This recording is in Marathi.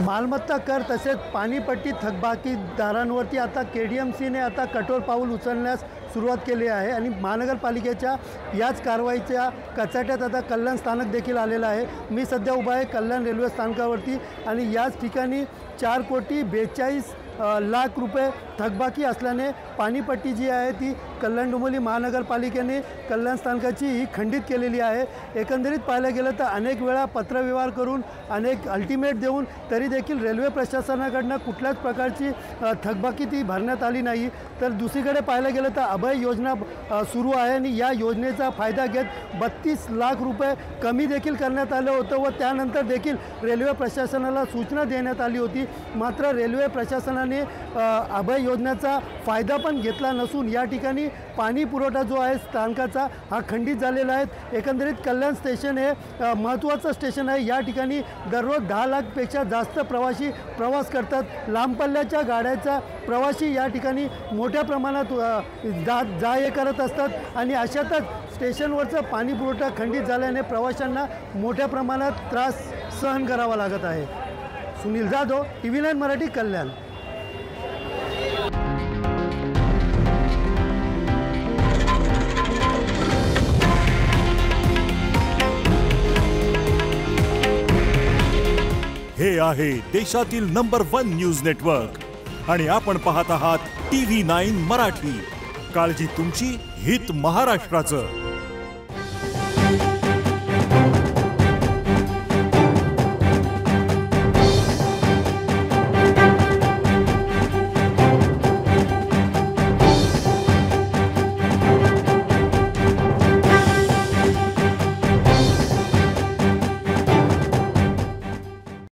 मालमत्ता कर तसेच पाणीपट्टी थकबाकीदारांवरती आता KDMCने आता कठोर पाऊल उचलण्यास सुरुवात केली आहे आणि महानगरपालिकेच्या याच कारवाईच्या कचाट्यात आता कल्याण स्थानक देखील आलेलं आहे। मी सध्या उभा आहे कल्याण रेल्वे स्थानकावरती आणि याच ठिकाणी 4,42 लाख रुपये थकबाकी असल्याने पाणीपट्टी जी आहे ती कल्याण डोंबिवली महानगरपालिकेने कल्याण स्थानकाची ही खंडित केलेली आहे। एकंदरीत पाहायला गेलं तर अनेक वेळा पत्रव्यवहार करून अनेक अल्टिमेट देऊन तरी देखील रेल्वे प्रशासनाकडनं कुठल्याच प्रकारची थकबाकी ती भरण्यात आली नाही। तर दुसरीकडे पाहायला गेलं तर अभय योजना सुरू आहे आणि या योजनेचा फायदा घेत 32 लाख रुपये कमी देखील करण्यात आलं होतं व त्यानंतर देखील रेल्वे प्रशासनाला सूचना देण्यात आली होती। मात्र रेल्वे प्रशासनाने अभय योजनेचा फायदा पण घेतला नसून या ठिकाणी पाणी पुरवठा जो आहे स्थानकाचा हा खंडित झालेला आहे। एकंदरीत कल्याण स्टेशन हे महत्त्वाचं स्टेशन आहे। या ठिकाणी दररोज 10 लाखपेक्षा जास्त प्रवासी प्रवास करतात। लांब पल्ल्याच्या गाड्याचा प्रवासी या ठिकाणी मोठ्या प्रमाणात जा ये करत असतात आणि अशातच स्टेशनवरचा पाणी पुरवठा खंडित झाल्याने प्रवाशांना मोठ्या प्रमाणात त्रास सहन करावा लागत आहे। सुनील जाधव, TV9 मराठी, कल्याण। हे आहे देशातील नंबर 1 न्यूज नेटवर्क आणि आपण पाहत आहात TV9 मराठी। काळजी तुमची, हित महाराष्ट्राचं।